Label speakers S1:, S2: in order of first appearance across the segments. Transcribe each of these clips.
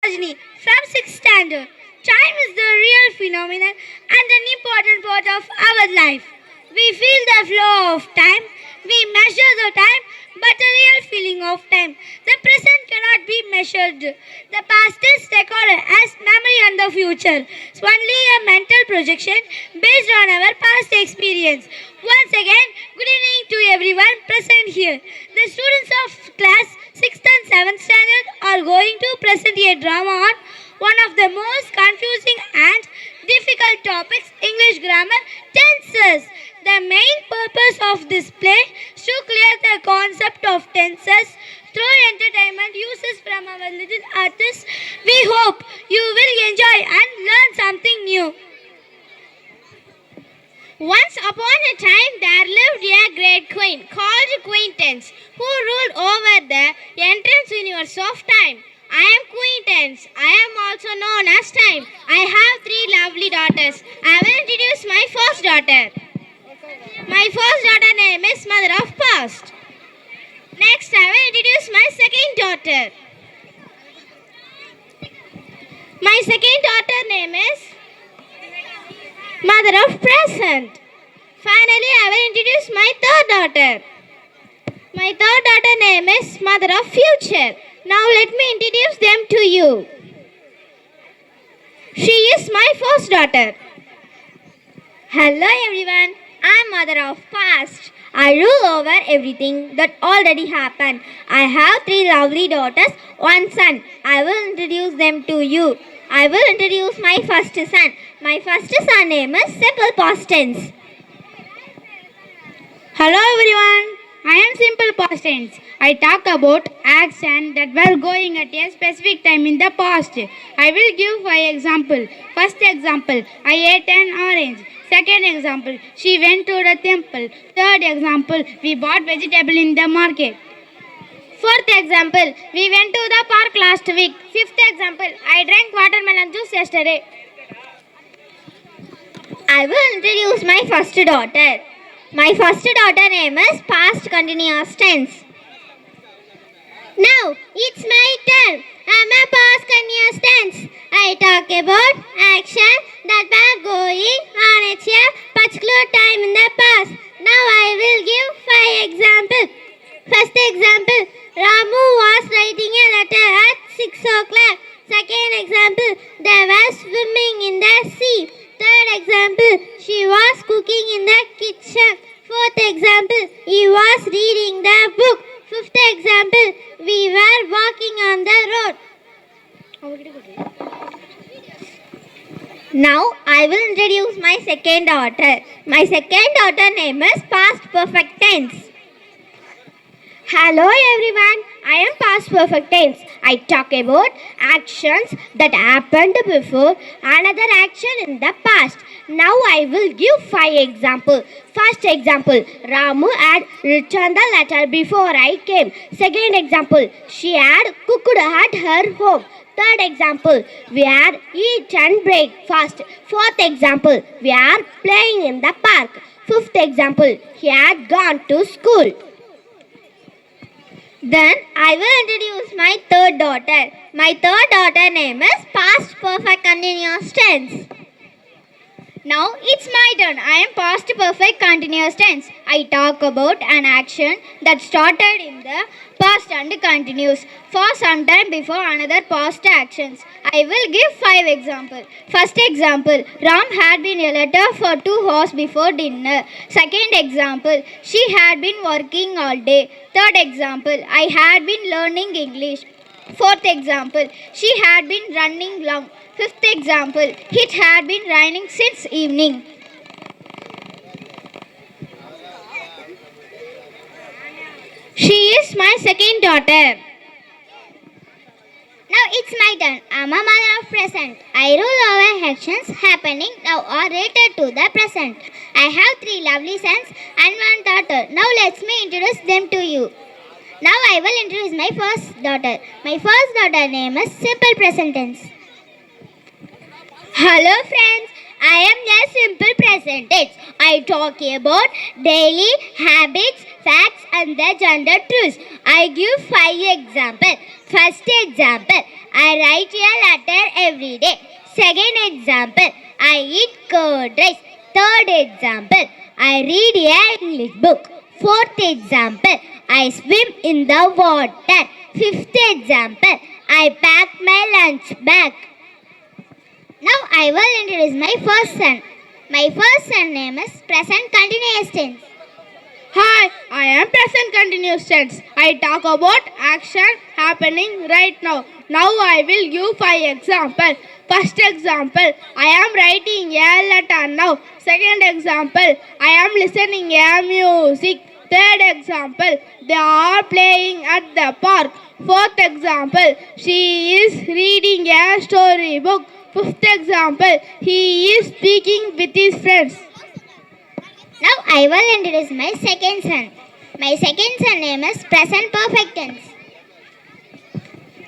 S1: Rajni from 6th standard. Time is the real phenomenon and an important part of our life. We feel the flow of time, we measure the time, but the real feeling of time, the present cannot be measured. The past is recorded as memory and the future is only a mental projection based on our past experience. Once again, good evening to everyone present here. The students of class 6th and 7th standard are going to present a drama on one of the most confusing and difficult topics, English grammar, tenses. The main purpose of this play is to clear the concept of tenses through entertainment uses from our little artists. We hope you will enjoy and learn something new.
S2: Once upon a time there lived a great queen called Queen Tense who ruled over the entrance universe of time. I am Queen Tense. I am also known as Time. I have 3 lovely daughters. I will introduce my first daughter. My first daughter name is Mother of Past. Next I will introduce my second daughter. My second daughter name is Mother of Present. Finally, I will introduce my third daughter. My third daughter name is Mother of Future. Now let me introduce them to you. She is my first daughter.
S1: Hello everyone, I am Mother of Past. I rule over everything that already happened. I have 3 lovely daughters, 1 son. I will introduce them to you. I will introduce my first son. My first son name is Simple Past Tense.
S3: Hello everyone, I am Simple Past Tense. I talk about actions that were going at a specific time in the past. I will give 5 examples. First example, I ate an orange. Second example, she went to the temple. Third example, we bought vegetable in the market.
S2: Fourth example, we went to the park last week. Fifth example, I drank watermelon juice yesterday.
S1: I will introduce my first daughter. My first daughter name is Past Continuous Tense.
S2: Now, it's my turn. I'm a past continuous tense. I talk about action that were going on at a particular time in the past. Now I will give 5 examples. First example, Ramu was writing a letter at 6 o'clock. Second example, they were swimming in the sea. Third example, she was cooking in the kitchen. Fourth example, he was reading the book. Fifth example, we were walking on the road.
S1: Now I will introduce my second daughter. My second daughter name is Past Perfect Tense. Hello everyone, I am Past Perfect Tense. I talk about actions that happened before another action in the past. Now I will give 5 examples. First example, Ramu had written the letter before I came. Second example, she had cooked at her home. Third example, we had eaten breakfast. Fourth example, we are playing in the park. Fifth example, he had gone to school. Then I will introduce my third daughter. My third daughter name is Past Perfect Continuous Tense. Now it's my turn. I am Past Perfect Continuous Tense. I talk about an action that started in the past and continues for some time before another past actions. I will give 5 examples. First example, Ram had been a letter for 2 hours before dinner. Second example, she had been working all day. Third example, I had been learning English. Fourth example, she had been running long. Fifth example, it had been raining since evening. She is my second daughter.
S2: Now it's my turn. I'm a mother of present. I rule over actions happening now or related to the present. I have 3 lovely sons and 1 daughter. Now let me introduce them to you. Now I will introduce my first daughter. My first daughter name is Simple Present Tense.
S1: Hello friends,
S2: I am a simple present tense. I talk about daily habits, facts, and the gender truths. I give 5 examples. First example, I write a letter every day. Second example, I eat curd rice. Third example, I read a English book. Fourth example, I swim in the water. Fifth example, I pack my lunch bag. Now I will introduce my first son. My first son name is present continuous tense.
S3: Hi, I am present continuous tense. I talk about action happening right now. Now I will give 5 examples. First example, I am writing a letter now. Second example, I am listening a music. Third example, they are playing at the park. Fourth example, she is reading a storybook. Fifth example, he is speaking with his friends.
S2: Now I will introduce my second son. My second son name is present perfect tense.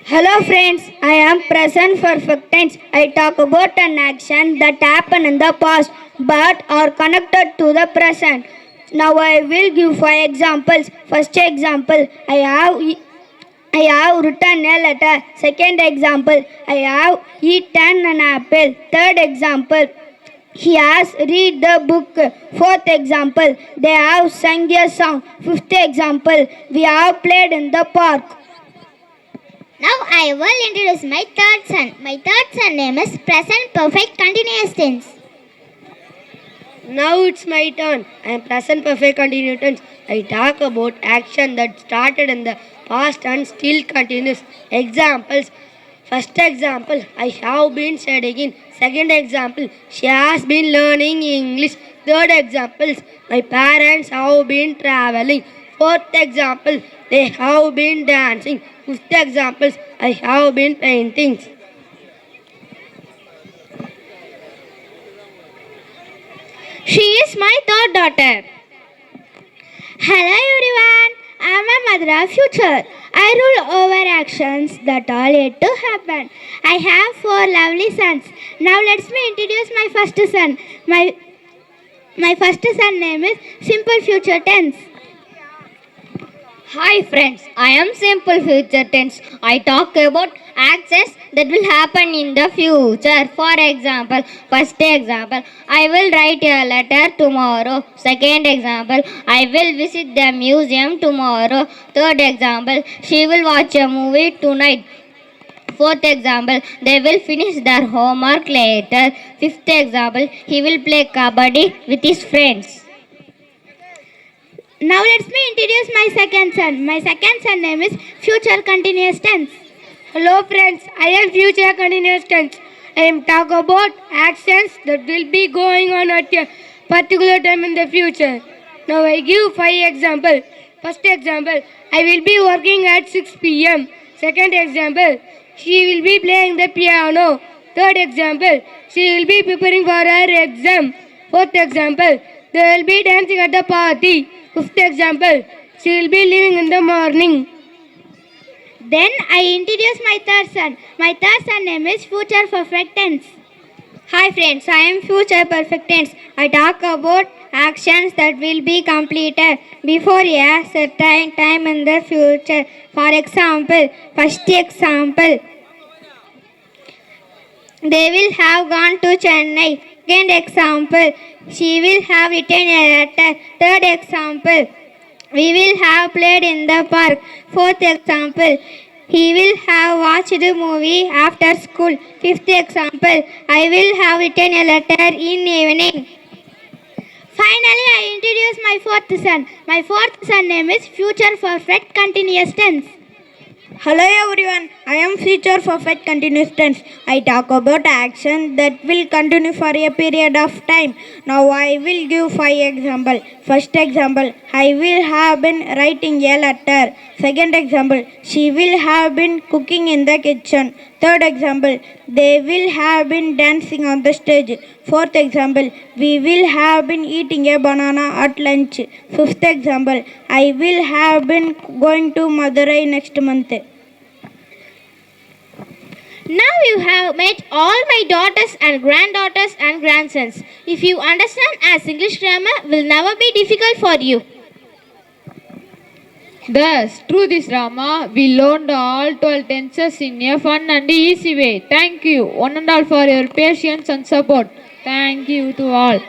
S1: Hello friends, I am present perfect tense. I talk about an action that happened in the past but are connected to the present. Now I will give 5 examples. First example, I have written a letter. Second example, I have eaten an apple. Third example, he has read the book. Fourth example, they have sung a song. Fifth example, we have played in the park.
S2: Now I will introduce my third son. My third son name is present perfect continuous tense.
S1: Now it's my turn. I am present perfect continuous tense. I talk about action that started in the past and still continues. Examples. First example, I have been studying. Second example, she has been learning English. Third example, my parents have been traveling. Fourth example, they have been dancing. Fifth example, I have been painting.
S3: She is my third daughter.
S2: Hello everyone. I am a mother of future. I rule over actions that are yet to happen. I have 4 lovely sons. Now let me introduce my first son. My first son name is simple future tense.
S4: Hi friends, I am simple future tense. I talk about actions that will happen in the future. For example, first example, I will write a letter tomorrow. Second example, I will visit the museum tomorrow. Third example, she will watch a movie tonight. Fourth example, they will finish their homework later. Fifth example, he will play kabaddi with his friends.
S2: Now let me introduce my second son. My second son name is future continuous tense.
S1: Hello friends, I am future continuous tense. I am talk about actions that will be going on at a particular time in the future. Now I give 5 examples. First example, I will be working at 6 p.m. Second example, she will be playing the piano. Third example, she will be preparing for her exam. Fourth example, they will be dancing at the party. Fifth example, she will be leaving in the morning.
S2: Then I introduce my third son. My third son name is future perfect tense.
S3: Hi friends, I am future perfect tense. I talk about actions that will be completed before a certain time in the future. For example, first example, they will have gone to Chennai. Second example, she will have written a letter. Third example, we will have played in the park. Fourth example, he will have watched a movie after school. Fifth example, I will have written a letter in evening.
S2: Finally, I introduce my fourth son. My fourth son name is future perfect continuous tense.
S1: Hello everyone, I am future perfect continuous tense. I talk about action that will continue for a period of time. Now I will give 5 examples. First example, I will have been writing a letter. Second example, she will have been cooking in the kitchen. Third example, they will have been dancing on the stage. Fourth example, we will have been eating a banana at lunch. Fifth example, I will have been going to Madurai next month.
S2: Now you have met all my daughters and granddaughters and grandsons. If you understand as English grammar will never be difficult for you.
S5: Thus, through this drama, we learned all 12 tenses in a fun and easy way. Thank you, one and all, for your patience and support. Thank you to all.